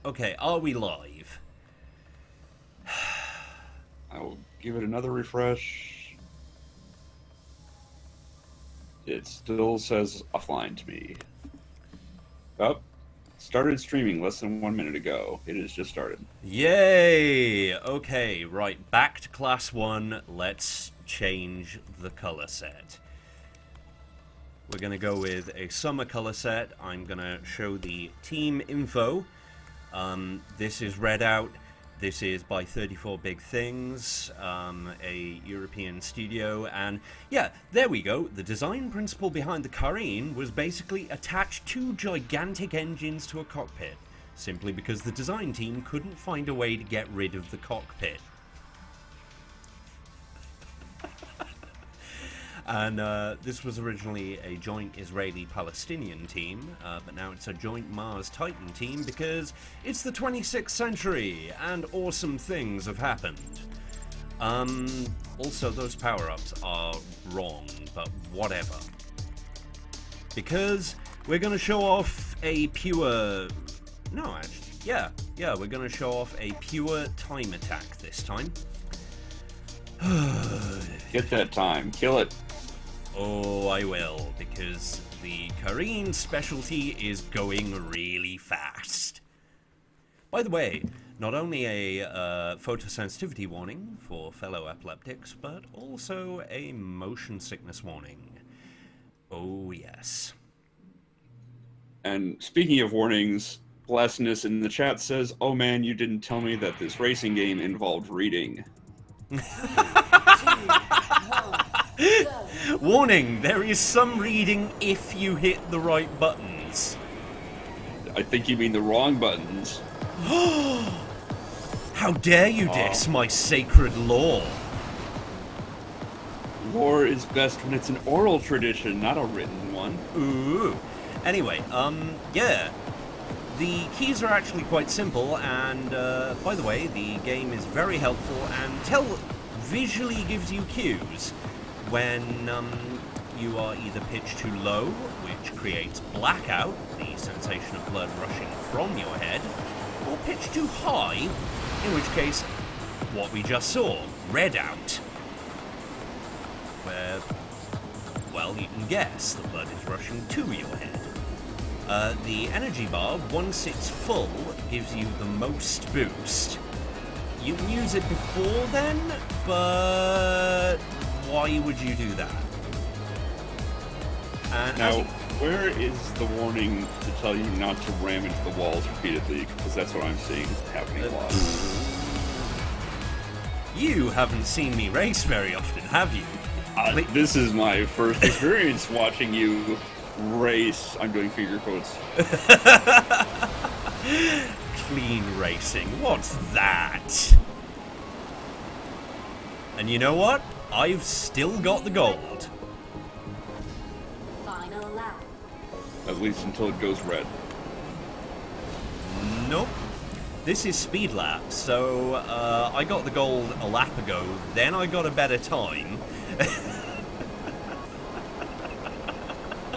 Okay, are we live? I will give it another refresh. It still says offline to me. Oh, started streaming less than 1 minute ago. It has just started. Yay! Okay, right, back to class 1. Let's change the color set. We're going to go with a summer color set. I'm going to show the team info. This is REDOUT. This is by 34 Big Things, a European studio, and yeah, there we go. The design principle behind the Carine was basically attach two gigantic engines to a cockpit, simply because the design team couldn't find a way to get rid of the cockpit. And this was originally a joint Israeli-Palestinian team, but now it's a joint Mars-Titan team because it's the 26th century and awesome things have happened. Also, those power-ups are wrong, but whatever. Because we're going to show off a pure... No, actually, yeah, we're going to show off a pure time attack this time. Get that time. Kill it. Oh, I will, because the Carine specialty is going really fast. By the way, not only a photosensitivity warning for fellow epileptics, but also a motion sickness warning. Oh, yes. And speaking of warnings, Blasphemous in the chat says, "Oh man, you didn't tell me that this racing game involved reading." Warning, there is some reading if you hit the right buttons. I think you mean the wrong buttons. How dare you diss my sacred lore? Lore is best when it's an oral tradition, not a written one. Ooh. Anyway, yeah. The keys are actually quite simple, and by the way, the game is very helpful and visually gives you cues when you are either pitched too low, which creates blackout, the sensation of blood rushing from your head, or pitched too high, in which case, what we just saw, REDOUT, where, well, you can guess the blood is rushing to your head. The energy bar, once it's full, gives you the most boost. You can use it before then, but why would you do that? And now, where is the warning to tell you not to ram into the walls repeatedly? Because that's what I'm seeing happening a lot. You haven't seen me race very often, have you? This is my first experience watching you race. I'm doing finger quotes. Clean racing, what's that? And you know what? I've still got the gold. Final lap. At least until it goes red. Nope. This is speed lap, so I got the gold a lap ago, then I got a better time.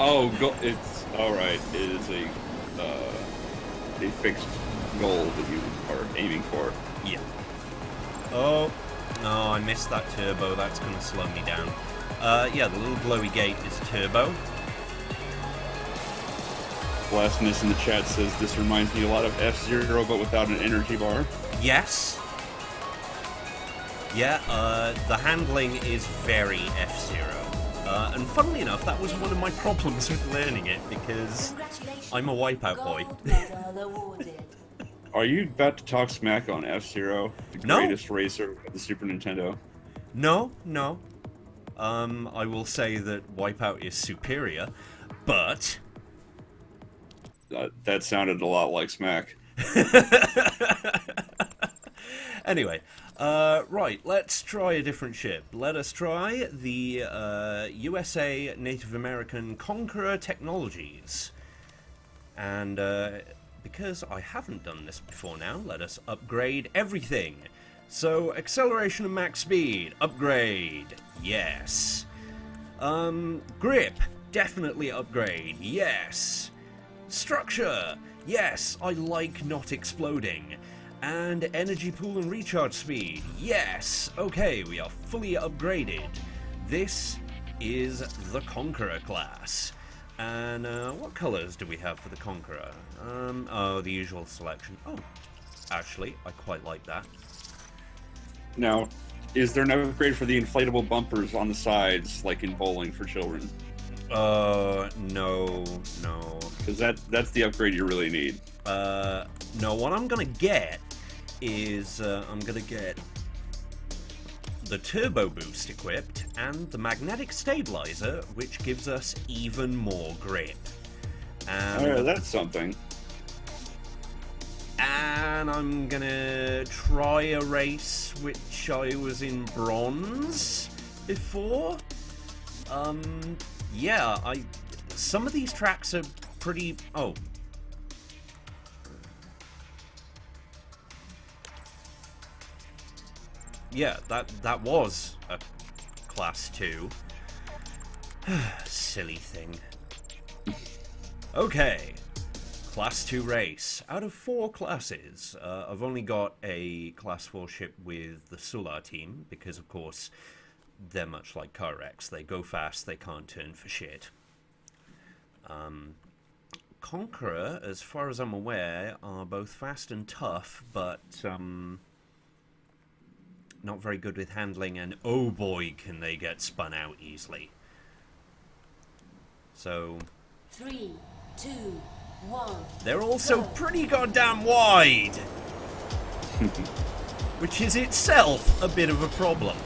Oh, it's alright. It is a fixed goal that you are aiming for. Yeah. Oh, no, I missed that turbo. That's going to slow me down. Yeah, the little glowy gate is turbo. Blasphemous in the chat says this reminds me a lot of F-Zero, but without an energy bar. Yes. Yeah, the handling is very F-Zero. And funnily enough, that was one of my problems with learning it, because I'm a Wipeout boy. Are you about to talk smack on F-Zero, the greatest racer of the Super Nintendo? No. I will say that Wipeout is superior, but... that sounded a lot like smack. Anyway, right, let's try a different ship. Let us try the USA Native American Conqueror Technologies. And because I haven't done this before now, let us upgrade everything. So, acceleration and max speed, upgrade, yes. Grip, definitely upgrade, yes. Structure, Yes, I like not exploding. And energy pool and recharge speed. Yes! Okay, we are fully upgraded. This is the Conqueror class. And what colors do we have for the Conqueror? Oh, the usual selection. Oh, actually, I quite like that. Now, is there an upgrade for the inflatable bumpers on the sides, like in bowling for children? No. Because that's the upgrade you really need. No, what I'm gonna get is, I'm gonna get the turbo boost equipped and the magnetic stabilizer, which gives us even more grip. Oh, that's something. And I'm gonna try a race which I was in bronze before. Yeah, some of these tracks are pretty... Oh. Yeah, that was a class 2. Silly thing. Okay. Class 2 race. Out of 4 classes, I've only got a class 4 ship with the Solar team, because of course they're much like car wrecks. They go fast, they can't turn for shit. Conqueror, as far as I'm aware, are both fast and tough, but not very good with handling, and oh boy, can they get spun out easily. So... 3, 2, 1. They're also pretty goddamn wide! Which is itself a bit of a problem.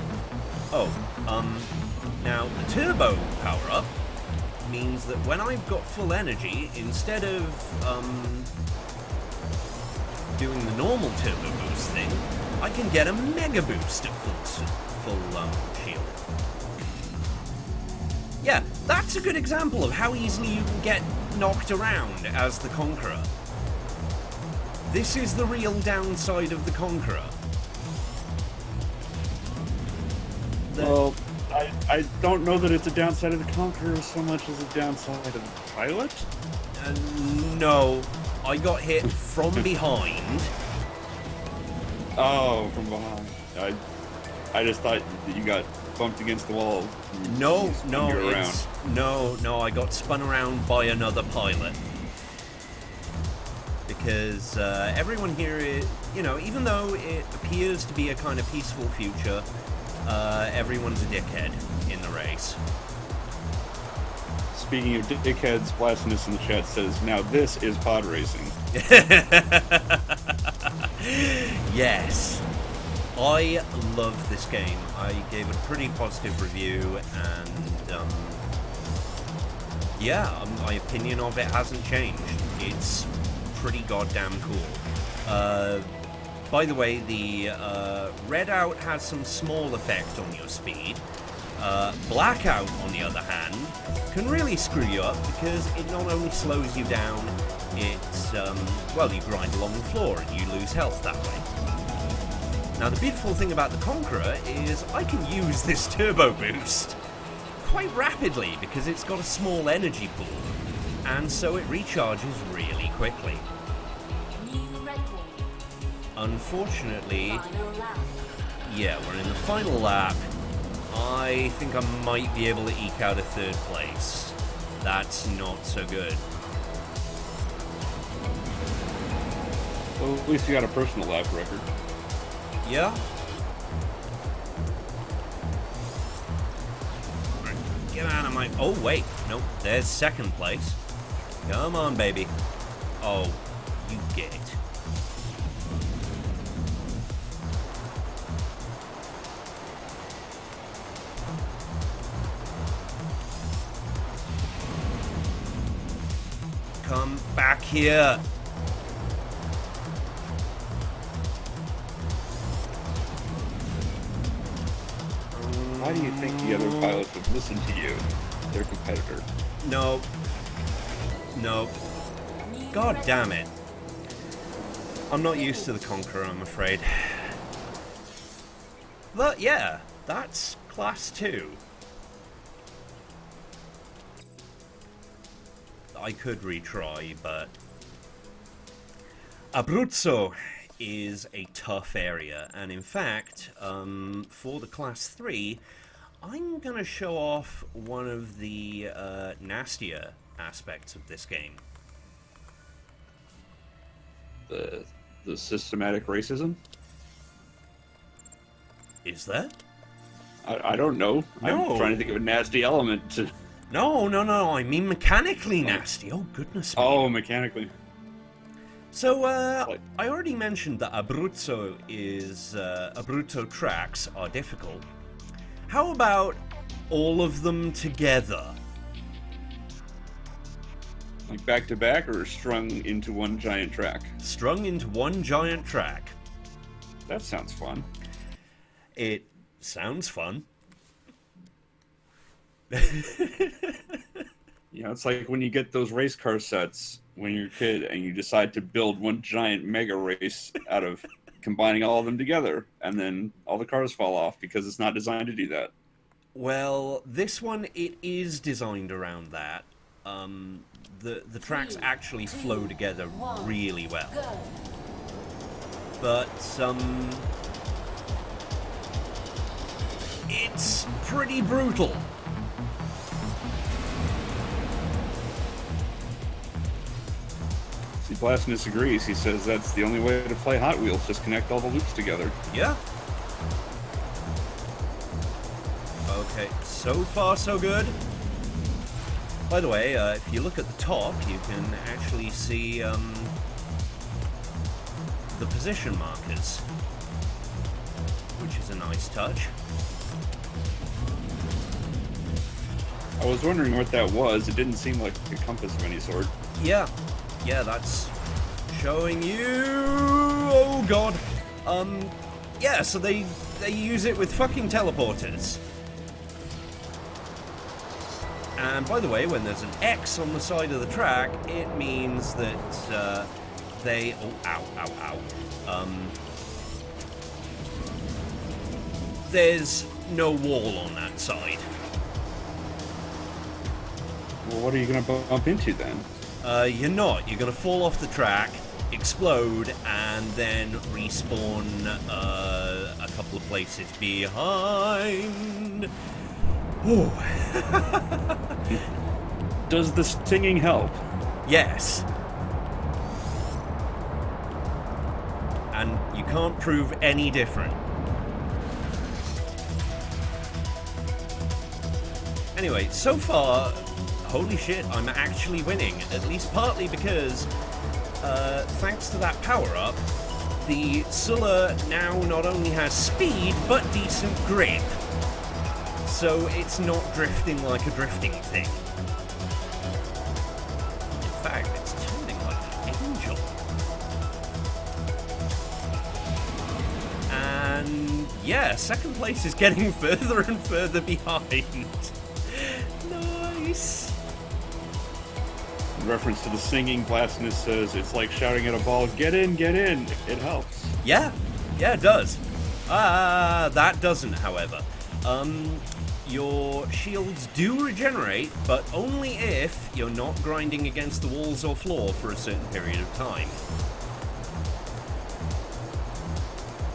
Oh, now the turbo power-up means that when I've got full energy, instead of, doing the normal turbo boost thing, I can get a mega boost at full shield. Yeah, that's a good example of how easily you can get knocked around as the Conqueror. This is the real downside of the Conqueror. Well, I don't know that it's a downside of the Conqueror so much as a downside of the pilot. No, I got hit from behind. Oh, from behind. I just thought that you got bumped against the wall. No, I got spun around by another pilot. Because everyone here is, you know, even though it appears to be a kind of peaceful future, everyone's a dickhead in the race. Speaking of dickheads, Blasphemous in the chat says, now this is pod racing. Yes. I love this game. I gave it a pretty positive review, and yeah, my opinion of it hasn't changed. It's pretty goddamn cool. By the way, the REDOUT has some small effect on your speed. Blackout, on the other hand, can really screw you up because it not only slows you down, it's, well, you grind along the floor and you lose health that way. Now, the beautiful thing about the Conqueror is I can use this turbo boost quite rapidly because it's got a small energy pool, and so it recharges really quickly. Unfortunately, yeah, we're in the final lap. I think I might be able to eke out a 3rd place. That's not so good. Well, at least you got a personal lap record. Yeah? Get out of my... Oh, wait. Nope. There's 2nd place. Come on, baby. Oh, you get it. Come back here. Why do you think the other pilots would listen to you, their competitor? No. God damn it. I'm not used to the Conqueror, I'm afraid. But yeah, that's Class 2. I could retry, but Abruzzo is a tough area, and in fact, for the Class 3, I'm going to show off one of the nastier aspects of this game. The systematic racism? Is that? I don't know. No. I'm trying to think of a nasty element to... No, I mean mechanically nasty. Oh, goodness me. Oh, mechanically. So, I already mentioned that Abruzzo tracks are difficult. How about all of them together? Like back to back or strung into one giant track? Strung into one giant track. That sounds fun. It sounds fun. You know, it's like when you get those race car sets when you're a kid and you decide to build one giant mega race out of combining all of them together, and then all the cars fall off because it's not designed to do that. Well, this one, it is designed around that. The tracks actually flow together really well. But, it's pretty brutal. See, Blastin disagrees. He says that's the only way to play Hot Wheels, just connect all the loops together. Yeah. Okay, so far so good. By the way, if you look at the top, you can actually see the position markers, which is a nice touch. I was wondering what that was. It didn't seem like a compass of any sort. Yeah, that's showing you. Oh god. Yeah. So they use it with fucking teleporters. And by the way, when there's an X on the side of the track, it means that they. Oh, ow. There's no wall on that side. Well, what are you going to bump into then? You're not. You're going to fall off the track, explode, and then respawn a couple of places behind. Ooh. Does the singing help? Yes. And you can't prove any different. Anyway, so far, holy shit, I'm actually winning. At least partly because, thanks to that power-up, the Sulla now not only has speed, but decent grip. So it's not drifting like a drifting thing. In fact, it's turning like an angel. And yeah, second place is getting further and further behind. Nice. In reference to the singing, Blastinus says it's like shouting at a ball, get in, get in. It helps. Yeah, it does. That doesn't, however. Your shields do regenerate, but only if you're not grinding against the walls or floor for a certain period of time.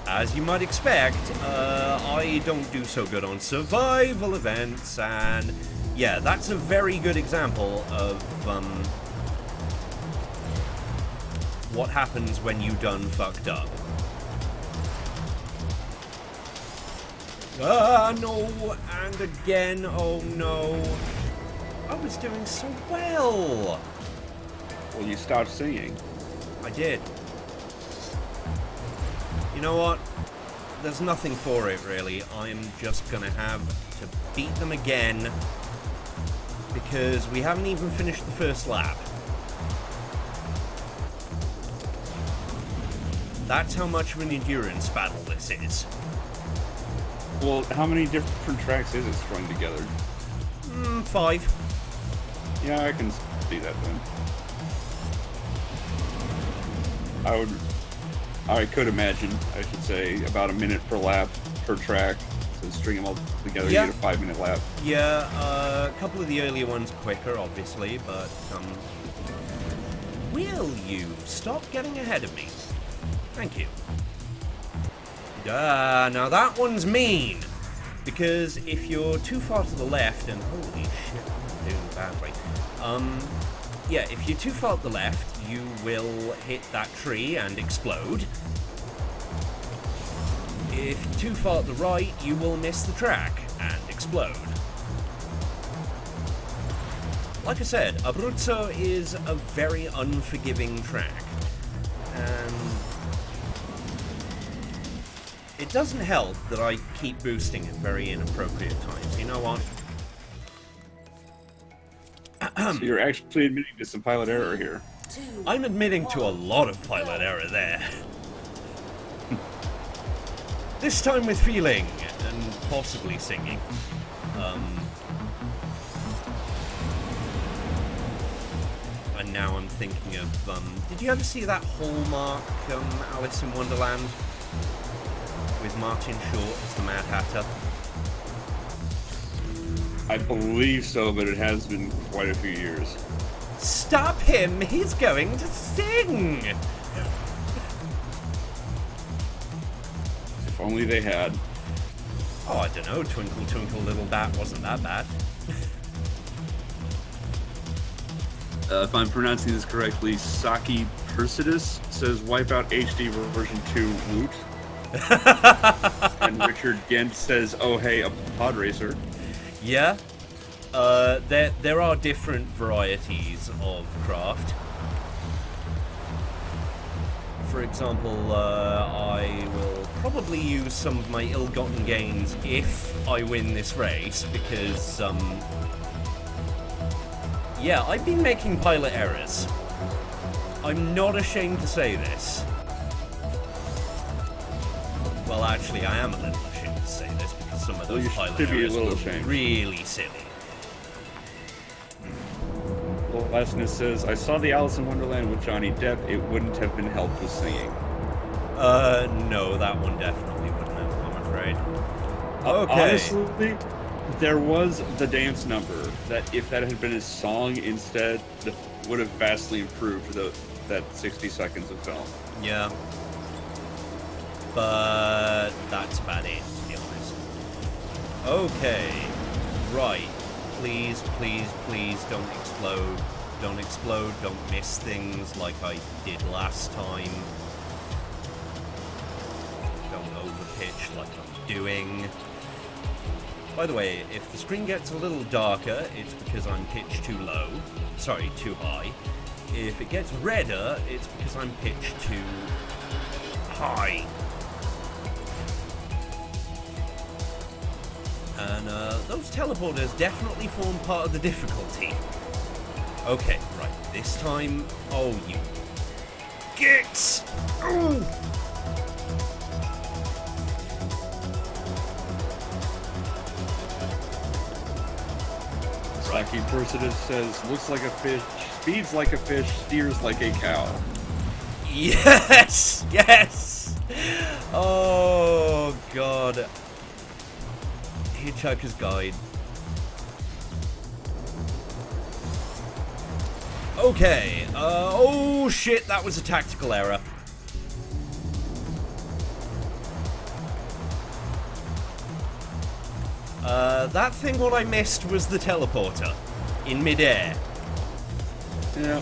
As you might expect, I don't do so good on survival events, and yeah, that's a very good example of what happens when you done fucked up. No, and again, oh no. I was doing so well. Well, you stopped singing. I did. You know what? There's nothing for it, really. I'm just gonna have to beat them again, because we haven't even finished the first lap. That's how much of an endurance battle this is. Well, how many different tracks is it strung together? 5. Yeah, I can see that then. I could imagine, I should say, about a minute per lap per track. So string them all together, Yeah. you get a 5-minute lap. Yeah, a couple of the earlier ones quicker, obviously, but will you stop getting ahead of me? Thank you. Now that one's mean. Because if you're too far to the left, and holy shit, I'm doing badly. Yeah, if you're too far to the left, you will hit that tree and explode. If you're too far to the right, you will miss the track and explode. Like I said, Abruzzo is a very unforgiving track. And it doesn't help that I keep boosting at very inappropriate times. You know what? So you're actually admitting to some pilot error here. I'm admitting to a lot of pilot error there. This time with feeling, and possibly singing. And now I'm thinking of, did you ever see that Hallmark Alice in Wonderland? With Martin Short as the Mad Hatter? I believe so, but it has been quite a few years. Stop him! He's going to sing! If only they had. Oh, I don't know. Twinkle, Twinkle, Little Bat wasn't that bad. If I'm pronouncing this correctly, Saki Persidus says Wipeout HD version 2 Woot. And Richard Gent says, oh hey, a pod racer. Yeah. There are different varieties of craft. For example, I will probably use some of my ill-gotten gains if I win this race, because, yeah, I've been making pilot errors. I'm not ashamed to say this. Well, actually, I am a little ashamed to say this, because some of those pilot errors were really silly. Lesness says, I saw the Alice in Wonderland with Johnny Depp. It wouldn't have been helped with singing. No, that one definitely wouldn't have, I'm afraid. Okay. Honestly, there was the dance number that if that had been a song instead, that would have vastly improved that 60 seconds of film. Yeah. But that's about it, to be honest. Okay. Right. Please, please, please don't explode. Don't explode. Don't miss things like I did last time. Don't overpitch like I'm doing. By the way, if the screen gets a little darker, it's because I'm pitched too low. Sorry, too high. If it gets redder, it's because I'm pitched too high. And those teleporters definitely form part of the difficulty. Okay, right, this time... Oh, you... Gits! Oh! Saki Persidus says, looks like a fish, speeds like a fish, steers like a cow. Yes! Yes! Oh, God. Hitchhiker's Guide. Okay, oh shit, that was a tactical error. That thing what I missed was the teleporter in midair. Yeah.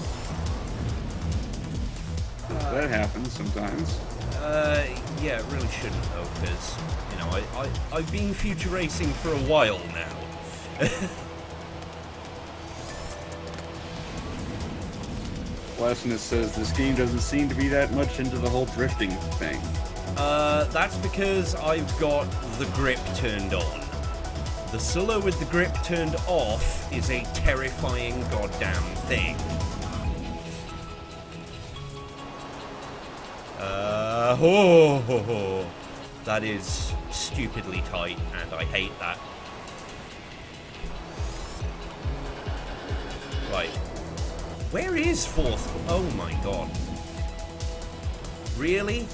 That happens sometimes. Yeah, it really shouldn't though, because, you know, I've been future racing for a while now. Blasphemous says this game doesn't seem to be that much into the whole drifting thing. That's because I've got the grip turned on. The solo with the grip turned off is a terrifying goddamn thing. That is stupidly tight, and I hate that. Right. Where is fourth? Oh my god. Really?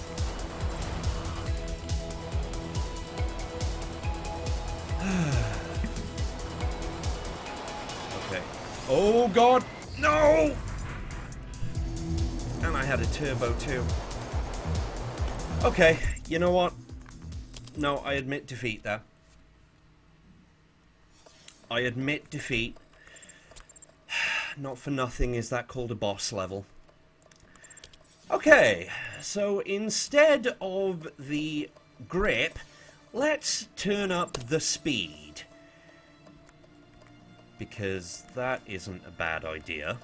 Okay. Oh god! No! had a turbo too. Okay, you know what? No, I admit defeat there. I admit defeat. Not for nothing is that called a boss level. Okay, so instead of the grip, let's turn up the speed. Because that isn't a bad idea.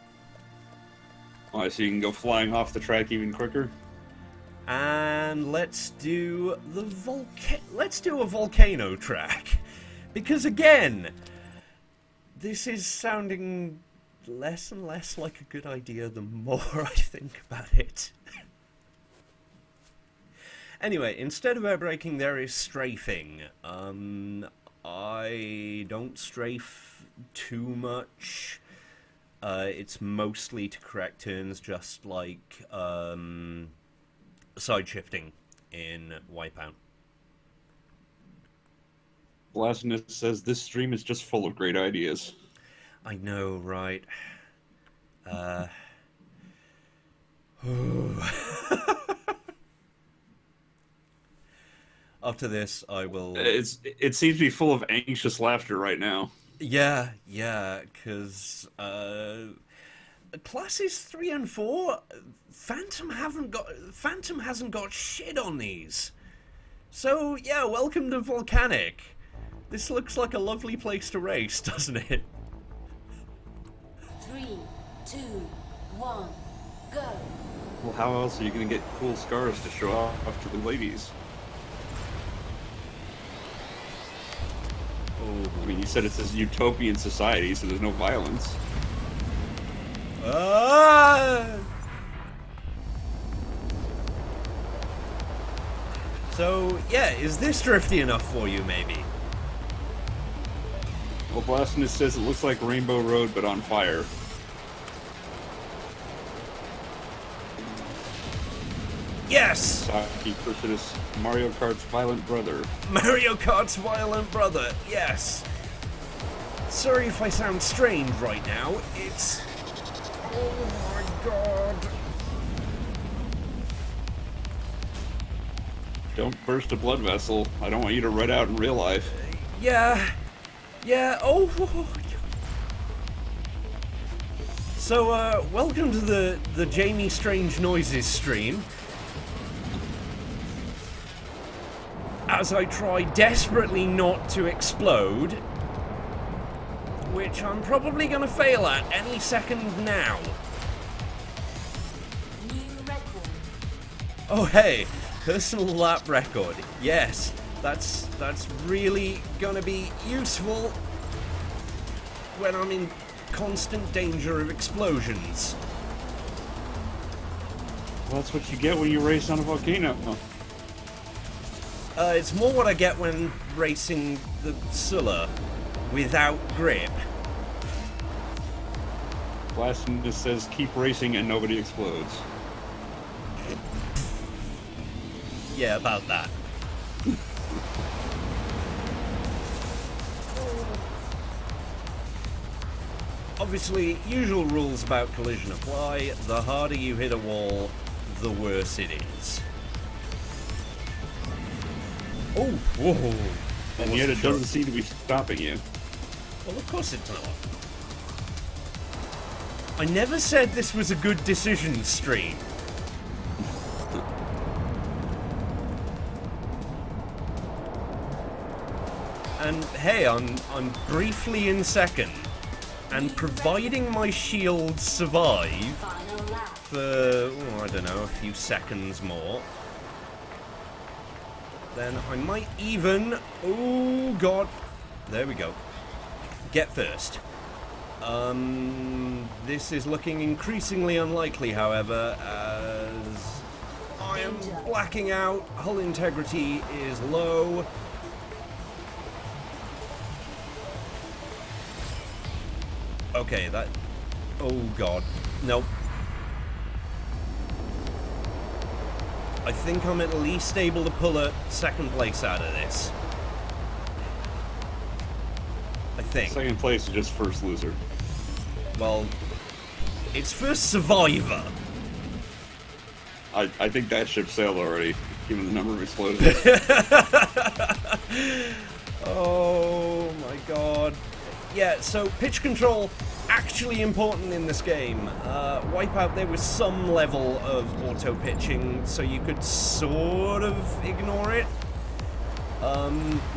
Oh, so you can go flying off the track even quicker? And let's do a volcano track. Because again, this is sounding less and less like a good idea the more I think about it. Anyway, instead of air braking, there is strafing. I don't strafe too much. It's mostly to correct turns, just like side shifting in Wipeout. Blasphemous says this stream is just full of great ideas. I know, right? After this, I will... It seems to be full of anxious laughter right now. Yeah, because classes 3 and 4, Phantom hasn't got shit on these. So yeah, welcome to Volcanic. This looks like a lovely place to race, doesn't it? 3, 2, 1, go. Well, how else are you going to get cool scars to show off to the ladies? Oh, I mean, you said it's a utopian society, so there's no violence. So, yeah, is this drifty enough for you, maybe? Well, Blasphemous says it looks like Rainbow Road, but on fire. Yes! Saki Chrysitis, Mario Kart's violent brother. Mario Kart's violent brother, yes. Sorry if I sound strained right now. It's... oh my god. Don't burst a blood vessel. I don't want you to red out in real life. Yeah, oh. So, welcome to the Jamie Strange Noises stream. As I try desperately not to explode, which I'm probably going to fail at any second now. New record. Oh hey, personal lap record. Yes, that's really going to be useful when I'm in constant danger of explosions. Well, that's what you get when you race on a volcano. It's more what I get when racing the Sulla without grip. Blasphemous says keep racing and nobody explodes. Yeah, about that. Obviously, usual rules about collision apply. The harder you hit a wall, the worse it is. Oh, whoa. And yet it doesn't seem to be stopping you. Well, of course it's not. I never said this was a good decision stream. And hey, I'm briefly in second, and providing my shields survive Final lap. for, oh, I don't know, a few seconds more, then I might even, oh god, there we go, get first. This is looking increasingly unlikely, however, as I am blacking out, hull integrity is low. Okay, that, oh god, nope. I think I'm at least able to pull a second place out of this. I think. Second place is just first loser. Well, it's first survivor. I think that ship sailed already, given the number of explosions. Oh my god. Yeah, so pitch control, actually important in this game. Wipeout, there was some level of auto-pitching, so you could sort of ignore it.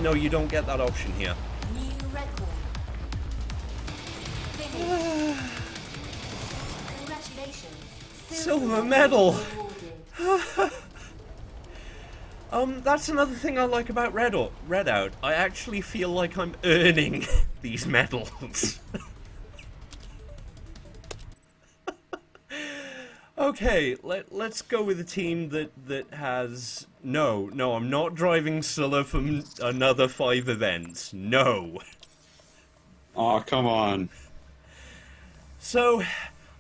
No, you don't get that option here. New record. Finish. Congratulations. Silver medal! Awarded. That's another thing I like about REDOUT. I actually feel like I'm earning these medals. Okay, let's go with a team that has... No, I'm not driving Scylla from another 5 events. No. Aw, come on. So,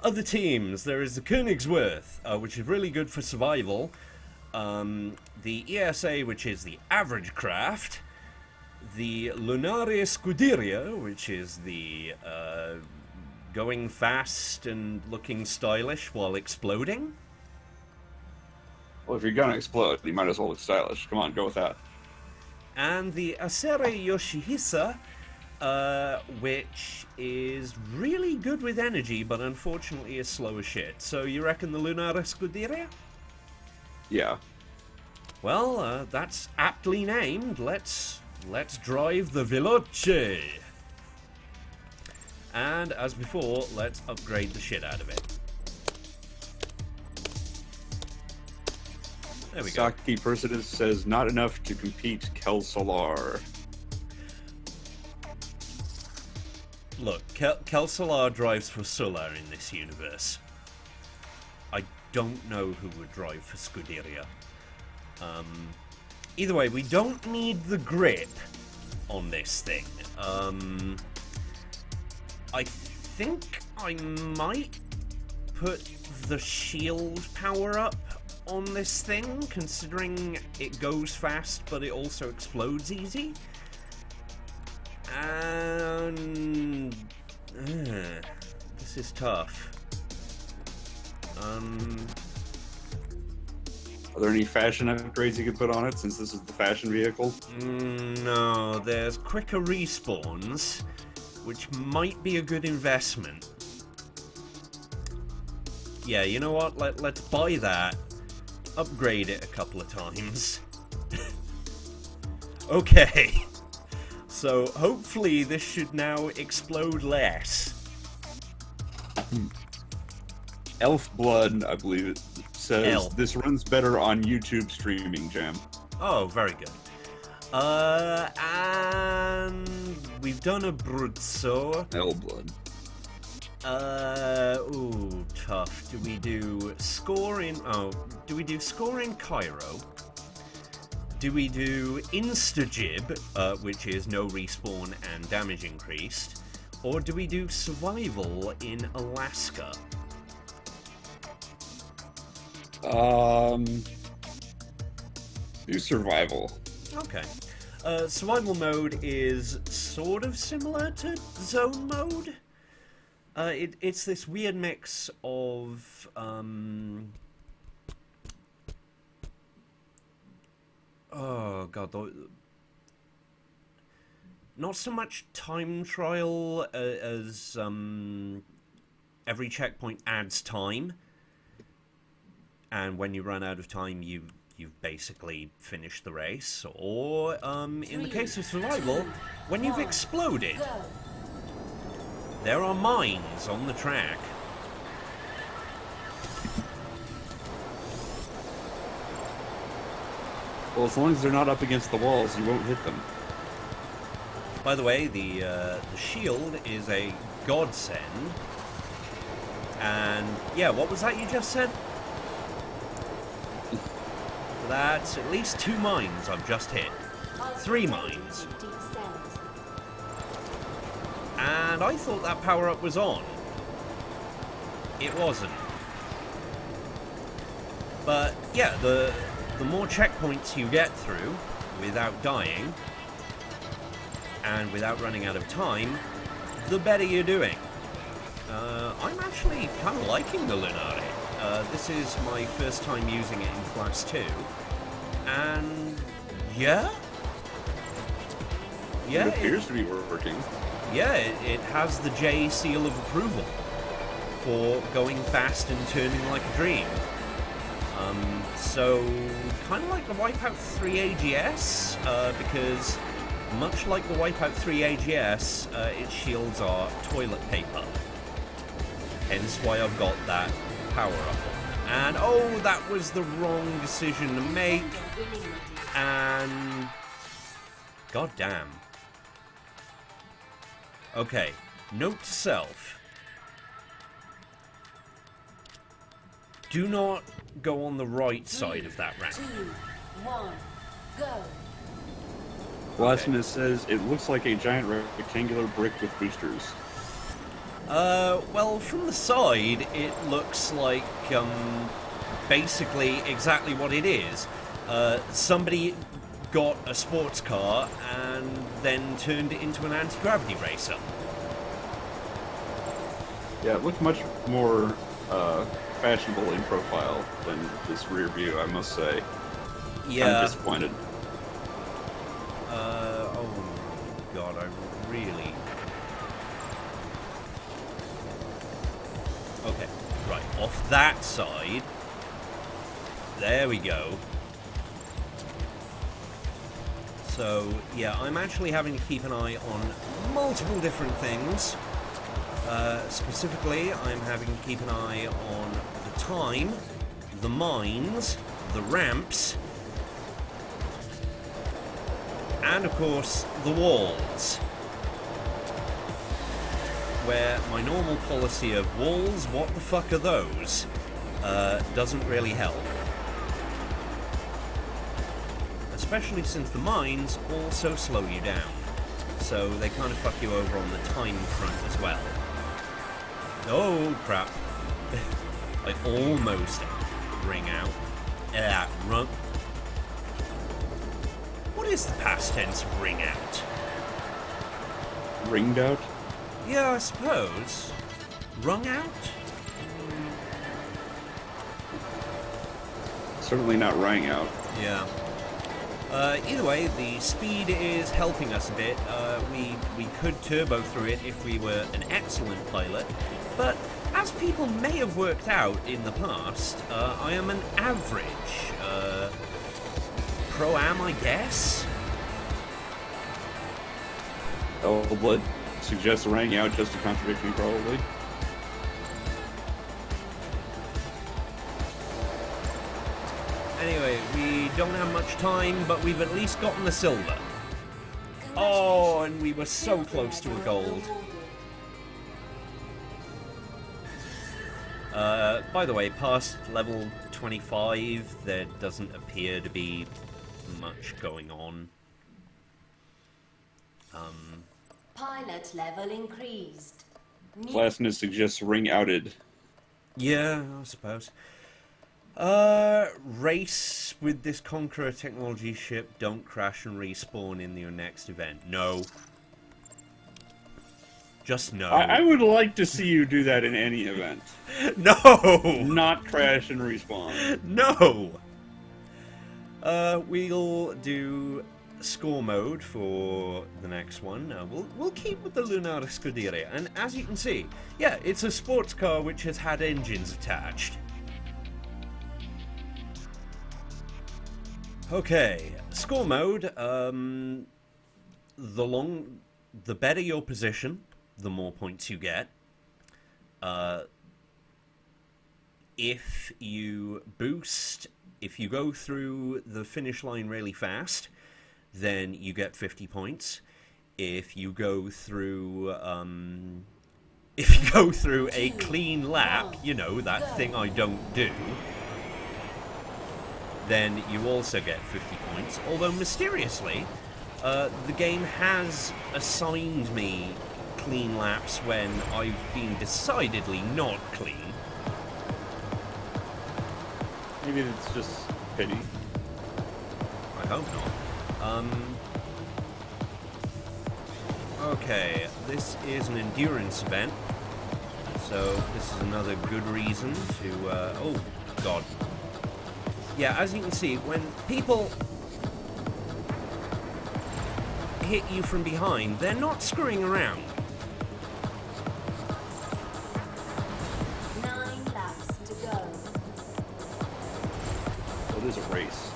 other teams. There is the Königsworth, which is really good for survival. The ESA, which is the average craft. The Lunare Scuderia, which is the going fast and looking stylish while exploding. Well, if you're gonna explode, you might as well look stylish. Come on, go with that. And the Asere Yoshihisa, which is really good with energy, but unfortunately is slow as shit. So you reckon the Lunare Scuderia? Yeah. Well, that's aptly named. Let's drive the Veloce. And as before, let's upgrade the shit out of it. There we go. Saki Persidus says not enough to compete Kel Solar. Look, Kel Solar drives for Sulla in this universe. I don't know who would drive for Scuderia. Either way, we don't need the grip on this thing. I think I might put the shield power up on this thing, considering it goes fast, but it also explodes easy. And... this is tough. Are there any fashion upgrades you could put on it, since this is the fashion vehicle? No, there's quicker respawns, which might be a good investment. Yeah, you know what? Let's buy that, upgrade it a couple of times. Okay, so hopefully this should now explode less. Elf Blood, I believe it says, Elf. This runs better on YouTube streaming, Jam. Oh, very good. And we've done a Bruzzo. Elf Blood. Ooh, tough. Do we do score in... Oh, do we do score in Cairo? Do we do Insta-Jib, which is no respawn and damage increased? Or do we do survival in Alaska? Do survival. Okay. Survival mode is sort of similar to zone mode. It's this weird mix of oh god, not so much time trial as every checkpoint adds time, and when you run out of time, you've basically finished the race. Or in the case of survival, when you've exploded, there are mines on the track. Well, as long as they're not up against the walls, you won't hit them. By the way, the shield is a godsend. And yeah, what was that you just said? That's at least 2 mines I've just hit. 3 mines. And I thought that power-up was on. It wasn't. But yeah, the more checkpoints you get through without dying and without running out of time, the better you're doing. I'm actually kind of liking the Lunare. This is my first time using it in Class 2. And... yeah? Yeah, It appears to be working. Yeah, it has the J seal of approval for going fast and turning like a dream. So, kind of like the Wipeout 3 AGS, because much like the Wipeout 3 AGS, its shields are toilet paper. Hence why I've got that power-up. And, oh, that was the wrong decision to make. And... god damn. Okay, note to self. Do not go on the right side of that ramp. 2, 1, go. Blasphemous says it looks like a giant rectangular brick with boosters. Well, from the side, it looks like, basically exactly what it is. Somebody got a sports car and then turned it into an anti-gravity racer. Yeah, it looked much more fashionable in profile than this rear view, I must say. Yeah. I'm disappointed. Oh my god, I really... okay, right, off that side. There we go. So, yeah, I'm actually having to keep an eye on multiple different things. Specifically, I'm having to keep an eye on the time, the mines, the ramps, and of course, the walls. Where my normal policy of walls, what the fuck are those, doesn't really help. Especially since the mines also slow you down. So they kind of fuck you over on the time front as well. Oh, crap. I almost ring out. Run. What is the past tense of ring out? Ringed out? Yeah, I suppose. Rung out? Certainly not rang out. Yeah. Either way, the speed is helping us a bit. We could turbo through it if we were an excellent pilot, but as people may have worked out in the past, I am an average pro-am, I guess? Oh, blood suggests rang out just to contradict me, probably. Anyway, we don't have much time, but we've at least gotten the silver. Oh, and we were so close to a gold. By the way, past level 25, there doesn't appear to be much going on. Pilot level increased. Blasphemous suggests ring outed. Yeah, I suppose. Race with this Conqueror technology ship, don't crash and respawn in your next event. No. Just no. I would like to see you do that in any event. No! Not crash and respawn. No! We'll do score mode for the next one. We'll keep with the Lunar Scuderia, and as you can see, yeah, it's a sports car which has had engines attached. Okay, score mode. The better your position, the more points you get. If you boost, if you go through the finish line really fast, then you get 50 points. If you go through, a clean lap, you know, that thing I don't do, then you also get 50 points. Although mysteriously, the game has assigned me clean laps when I've been decidedly not clean. Maybe it's just pity. I hope not. Okay, this is an endurance event, So this is another good reason to, oh god. Yeah, as you can see, when people hit you from behind, they're not screwing around. 9 laps to go. Well, it is a race.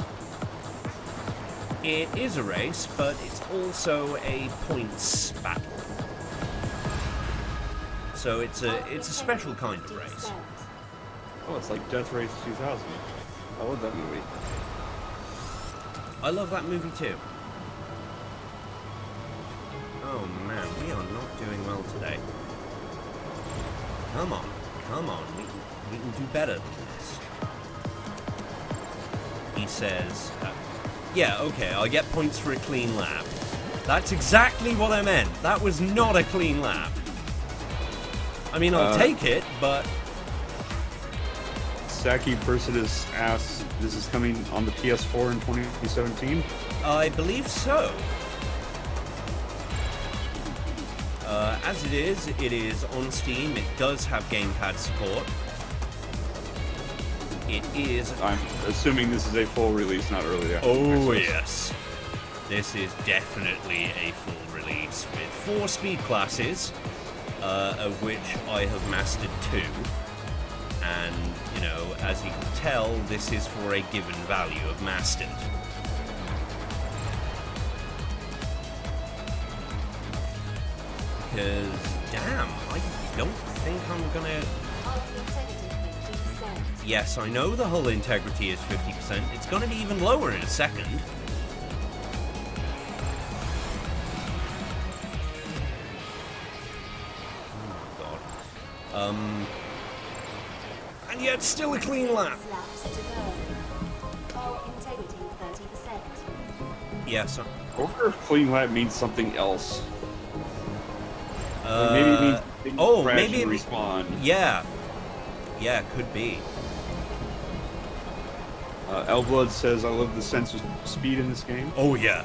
It is a race, but it's also a points battle. So it's a special kind of race. Oh, it's like Death Race 2000. I love that movie. I love that movie too. Oh man, we are not doing well today. Come on, come on, we can do better than this. He says, yeah, okay, I get points for a clean lap. That's exactly what I meant. That was not a clean lap. I mean, I'll take it, but... Saki Persidus asks, this is coming on the PS4 in 2017? I believe so. As it is on Steam. It does have gamepad support. It is... I'm assuming this is a full release, not early access. Oh, yes. This is definitely a full release with 4 speed classes, of which I have mastered 2. And, you know, as you can tell, this is for a given value of mastered. Because, damn, I don't think I'm gonna... Yes, I know the hull integrity is 50%. It's gonna be even lower in a second. Oh my god. And yet still a clean lap. Yes. I wonder if clean lap means something else. Like maybe it means things crash maybe and respawn. Yeah. Yeah, could be. Elblood says, I love the sense of speed in this game. Oh yeah.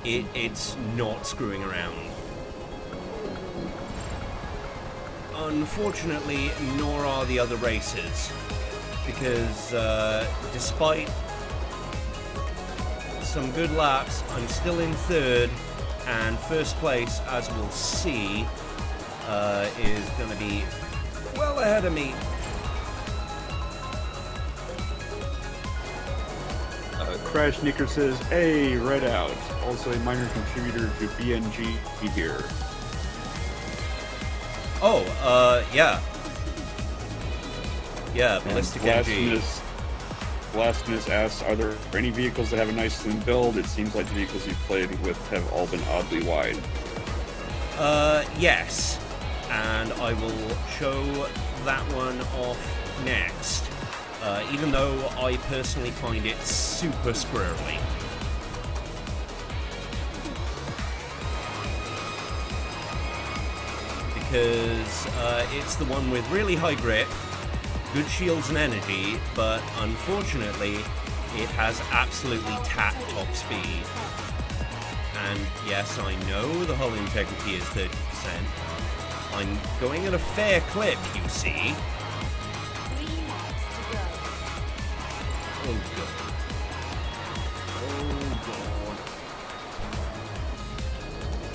It's not screwing around. Unfortunately, nor are the other races. Because despite some good laps, I'm still in 3rd, and 1st place, as we'll see, is going to be well ahead of me. Crash Nicker says, hey, REDOUT, also a minor contributor to BNG here. Oh, yeah. Yeah, Ballistic MG. Blasphemous asks, are there any vehicles that have a nice slim build? It seems like the vehicles you've played with have all been oddly wide. Yes. And I will show that one off next. Even though I personally find it super squirrely. Because it's the one with really high grip, good shields and energy, but unfortunately it has absolutely tapped top speed. And yes, I know the hull integrity is 30%. I'm going at a fair clip, you see. Oh god. Oh god.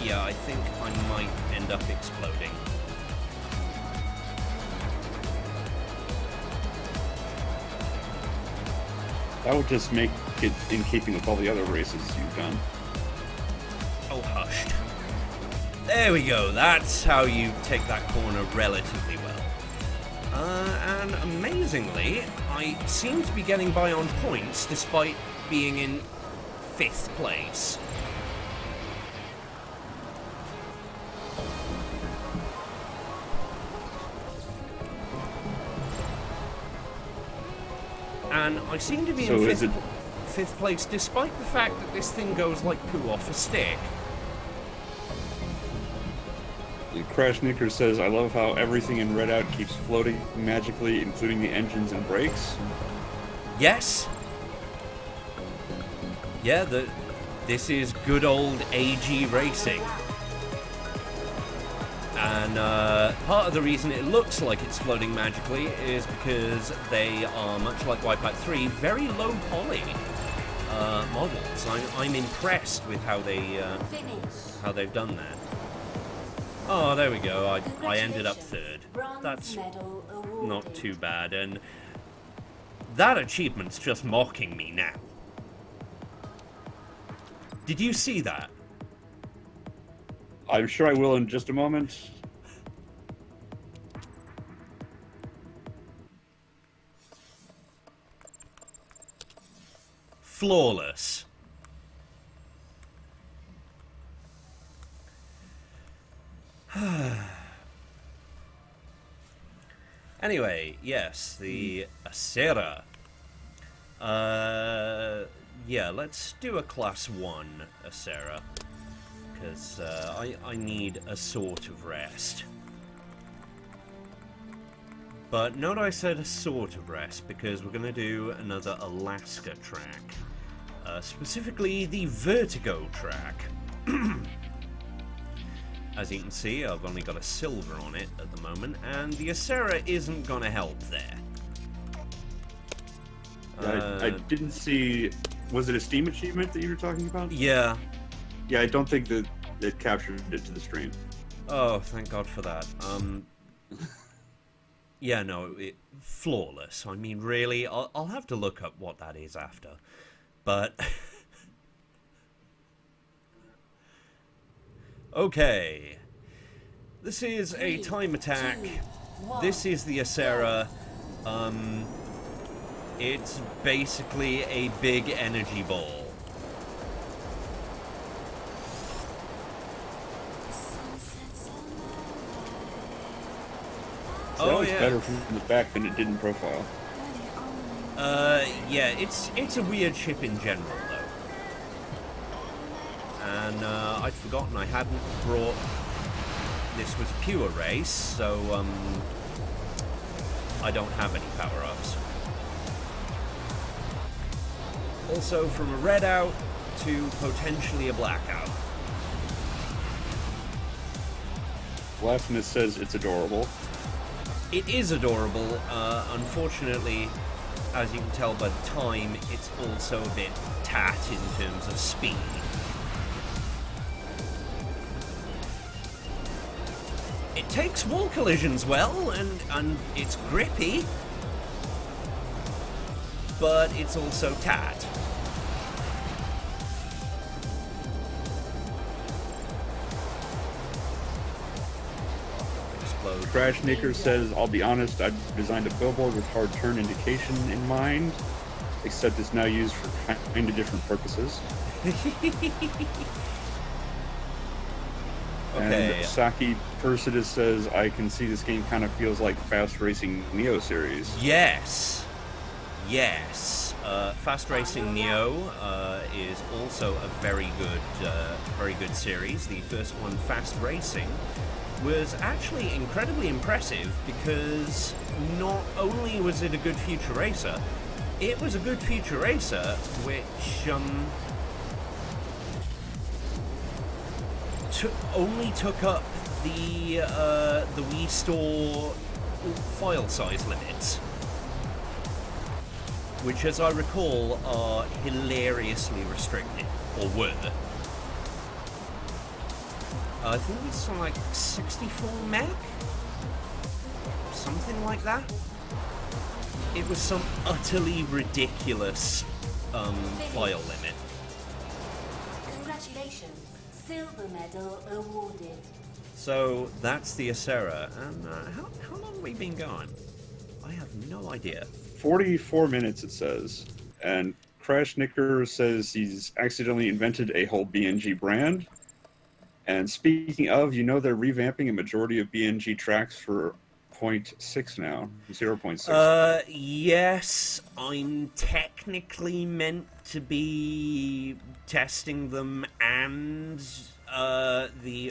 Yeah, I think I might end up exploding. That would just make it in keeping with all the other races you've done. Oh, hushed. There we go. That's how you take that corner relatively well. And amazingly, I seem to be getting by on points despite being in 5th place. And I seem to be in 5th place despite the fact that this thing goes like poo off a stick. Crash Nicker says, I love how everything in REDOUT keeps floating magically, including the engines and brakes. Yes. Yeah, this is good old AG racing. And part of the reason it looks like it's floating magically is because they are, much like Wipeout 3, very low poly models. I'm impressed with how they've done that. Oh, there we go. I ended up third. That's not too bad, and that achievement's just mocking me now. Did you see that? I'm sure I will in just a moment. Flawless. Anyway, yes, the Acera. Yeah, let's do a class 1 Acera. Because I need a sort of rest. But note I said a sort of rest, because we're going to do another Alaska track. Specifically, the Vertigo track. As you can see, I've only got a silver on it at the moment, and the Acera isn't going to help there. I didn't see... Was it a Steam achievement that you were talking about? Yeah. Yeah, I don't think that it captured it to the stream. Oh, thank God for that. Yeah, no, flawless. I mean, really, I'll have to look up what that is after. But... Okay. This is a time attack. This is the Acera. It's basically a big energy ball. So that was better from the back than it did in profile. Yeah, it's a weird ship in general, though. And I'd forgotten I hadn't brought... This was pure race, so I don't have any power-ups. Also, from a REDOUT to potentially a blackout. Blasphemous says it's adorable. It is adorable. Unfortunately, as you can tell by the time, it's also a bit tat in terms of speed. It takes wall collisions well, and it's grippy, but it's also tat. Crash Nicker says, I'll be honest, I designed a billboard with hard turn indication in mind, except it's now used for kind of different purposes. Okay. And Saki Persidus says, I can see this game kind of feels like Fast Racing Neo series. Yes. Yes. Fast Racing Neo is also a very good series. The first one, Fast Racing, was actually incredibly impressive because not only was it a good future racer, it was a good future racer which only took up the Wii Store file size limits, which, as I recall, are hilariously restricted, or were. I think it's like 64 meg? Something like that? It was some utterly ridiculous file limit. Congratulations. Silver medal awarded. So, that's the Acera. And how long have we been going? I have no idea. 44 minutes, it says. And Crash Nicker says he's accidentally invented a whole BNG brand. And speaking of, you know they're revamping a majority of BNG tracks for 0.6 now. 0.6. Yes, I'm technically meant to be testing them and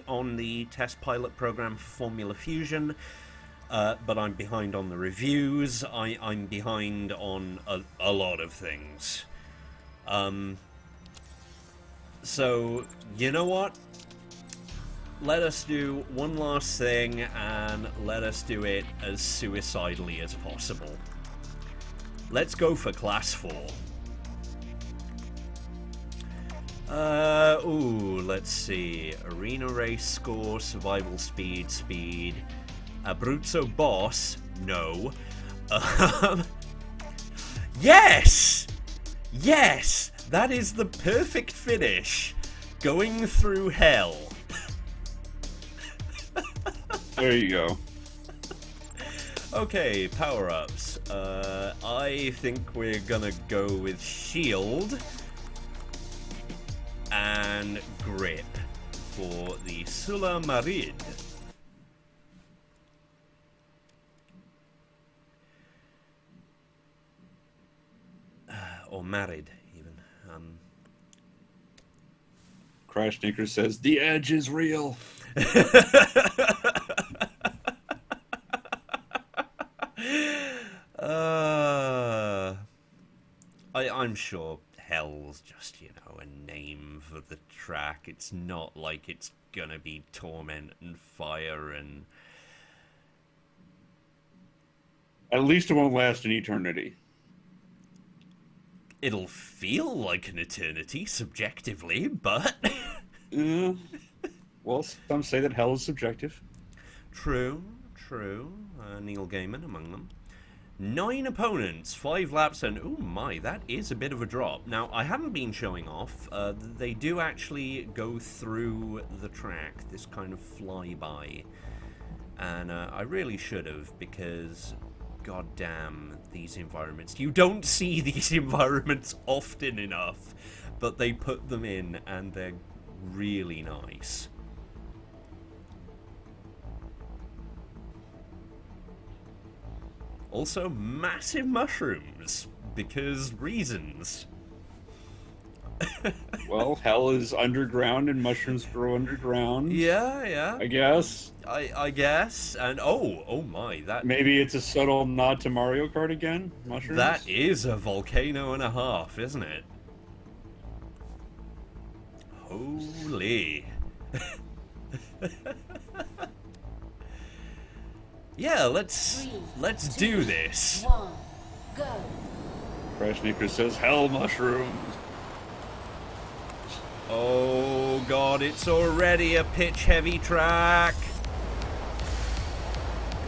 on the test pilot program for Formula Fusion. But I'm behind on the reviews. I'm behind on a lot of things. So, you know what? let us do one last thing, and let us do it as suicidally as possible. Let's go for Class 4. Let's see. Arena race score, survival speed. Abruzzo boss, no. Yes! Yes! That is the perfect finish. Going through hell. There you go. Okay, power-ups. I think we're gonna go with shield and grip for the Sula Marid. Or Marid, even. Crash Sneaker says, the edge is real. I'm sure hell's just, you know, a name for the track. It's not like it's gonna be torment and fire and... At least it won't last an eternity. It'll feel like an eternity, subjectively, but... Well, some say that hell is subjective. True. Neil Gaiman among them. 9 opponents, 5 laps, and oh my, that is a bit of a drop. Now, I haven't been showing off. They do actually go through the track, this kind of flyby. And I really should have, because god damn these environments. You don't see these environments often enough, but they put them in, and they're really nice. Also, massive mushrooms, because reasons. Well, hell is underground and mushrooms grow underground. Yeah. I guess. I guess. And oh my, that... Maybe it's a subtle nod to Mario Kart again? Mushrooms? That is a volcano and a half, isn't it? Holy. Yeah, let's do this. 1, go. Crash Sneaker says, hell mushrooms. Oh god, it's already a pitch-heavy track.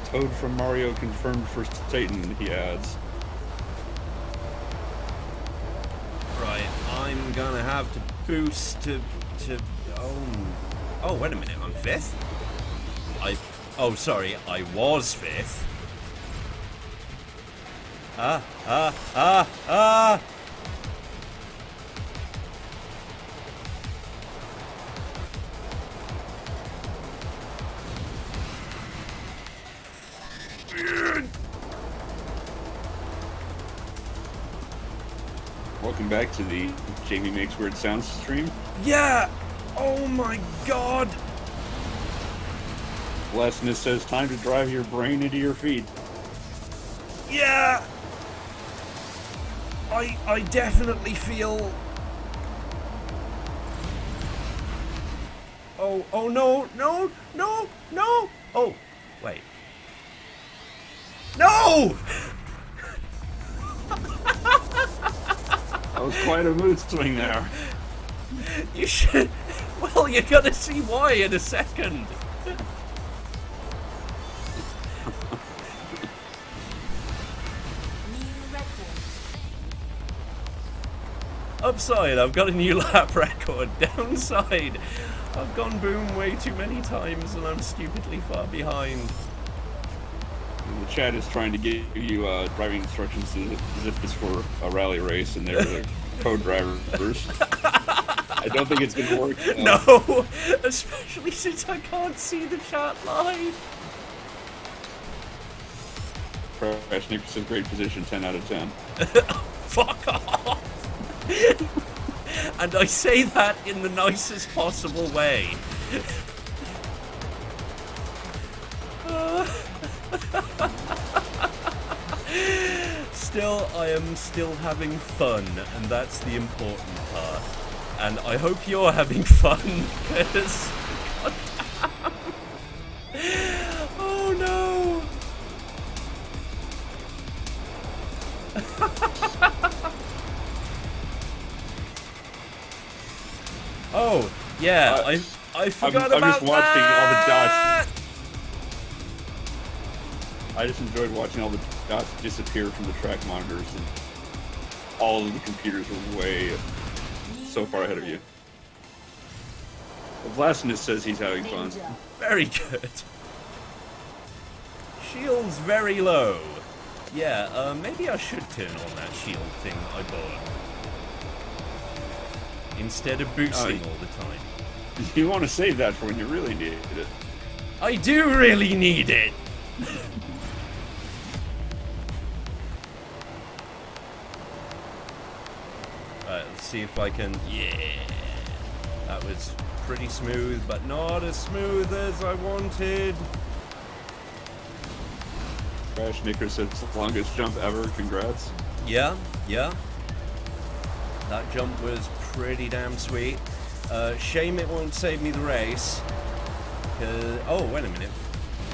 Toad from Mario confirmed for Satan, he adds. Right, I'm gonna have to boost to oh wait a minute, I'm 5th? Oh sorry, I was 5th. Welcome back to the Jamie Makes Weird Sounds stream. Yeah! Oh my god! Blessedness says, time to drive your brain into your feet. Yeah! I definitely feel... Oh no! Oh, wait. No! That was quite a mood swing there. You should... Well, you're gonna see why in a second. Upside, I've got a new lap record. Downside, I've gone boom way too many times and I'm stupidly far behind. And the chat is trying to give you driving instructions as if it's for a rally race, and they're the co-drivers. I don't think it's going to work. No, especially since I can't see the chat live. Crash Nick says great position, 10 out of 10. Fuck off. And I say that in the nicest possible way. Still, I am still having fun, and that's the important part. And I hope you're having fun, because... Oh, yeah, I forgot I'm about just watching that! all the dots. I just enjoyed watching all the dots disappear from the track monitors, and all of the computers are way so far ahead of you. Well, Blastinus says he's having fun. Ninja. Very good. Shield's very low. Yeah, maybe I should turn on that shield thing I bought. Instead of boosting all the time. You want to save that for when you really need it. I do really need it! Alright, let's see if I can... Yeah! That was pretty smooth, but not as smooth as I wanted. Crash Knicker said it's the longest jump ever. Congrats. Yeah, yeah. That jump was pretty damn sweet. Shame it won't save me the race. Oh, wait a minute.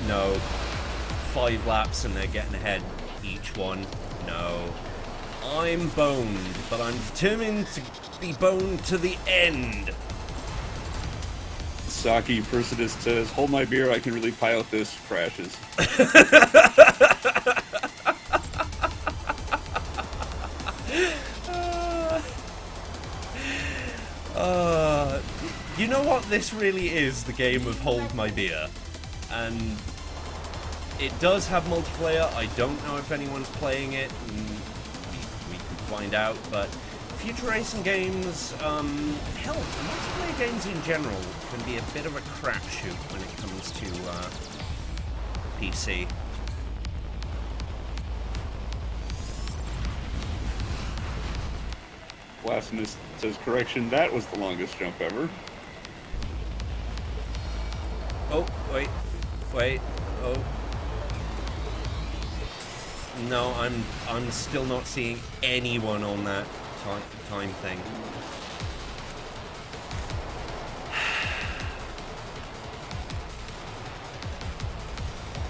No. 5 laps and they're getting ahead each one. No. I'm boned, but I'm determined to be boned to the end. Saki Persidus says, hold my beer, I can really pilot this. Crashes. You know what? This really is the game of Hold My Beer. And it does have multiplayer. I don't know if anyone's playing it. We could find out, but future racing games, hell, multiplayer games in general can be a bit of a crapshoot when it comes to PC. Blasphemous says, correction, that was the longest jump ever. Oh, wait, oh. No, I'm still not seeing anyone on that time thing.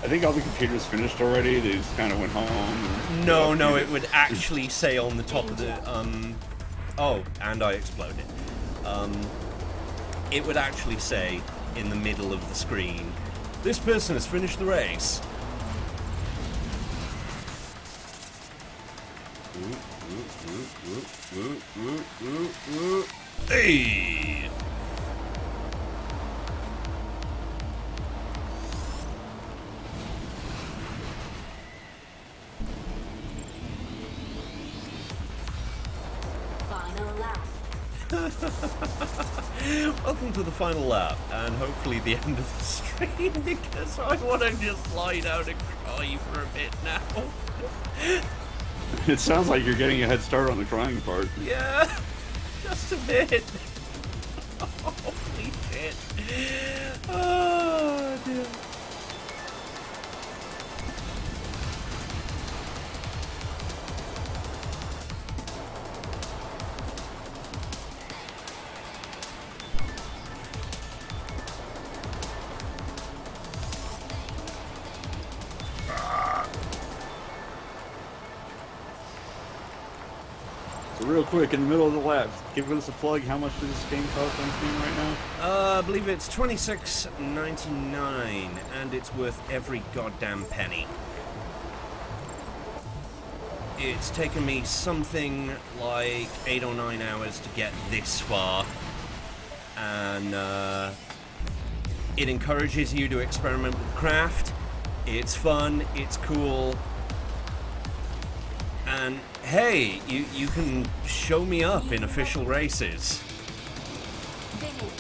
I think all the computers finished already. They just kind of went home. No, it would actually say on the top of the oh, and I exploded. It would actually say in the middle of the screen, this person has finished the race. Hey! Final lap. Welcome to the final lap, and hopefully the end of the stream, because I want to just lie down and cry for a bit now. It sounds like you're getting a head start on the crying part. Yeah, just a bit. Holy shit. Oh, dear. So real quick, in the middle of the lap, give us a plug. How much does this game cost on Steam right now? I believe it's $26.99, and it's worth every goddamn penny. It's taken me something like 8 or 9 hours to get this far, and it encourages you to experiment with craft. It's fun, it's cool, and hey, you can show me up in official races. Finish.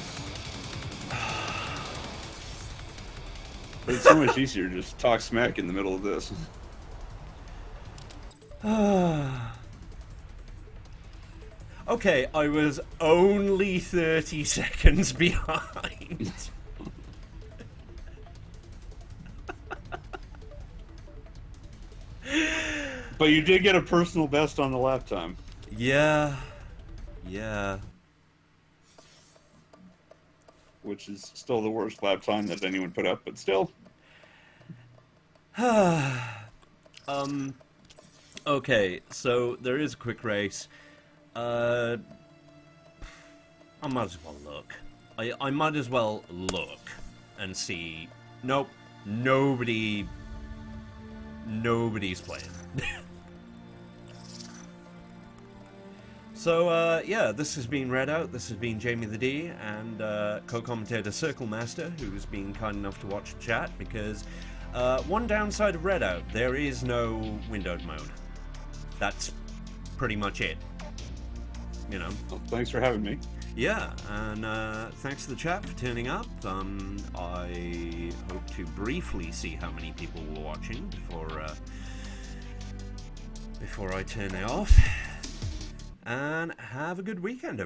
But it's so much easier to just talk smack in the middle of this. Okay, I was only 30 seconds behind. But you did get a personal best on the lap time. Yeah. Which is still the worst lap time that anyone put up, but still. Okay, so there is a quick race. I'm I might as well look. I might as well look and see. Nope, nobody's playing. So, yeah, this has been REDOUT, this has been Jamie the D, and co-commentator Circle Master, who's been kind enough to watch the chat, because one downside of REDOUT, there is no windowed mode. That's pretty much it. You know. Well, thanks for having me. Yeah, and thanks to the chat for turning up. I hope to briefly see how many people were watching before I turn it off. And have a good weekend, everyone.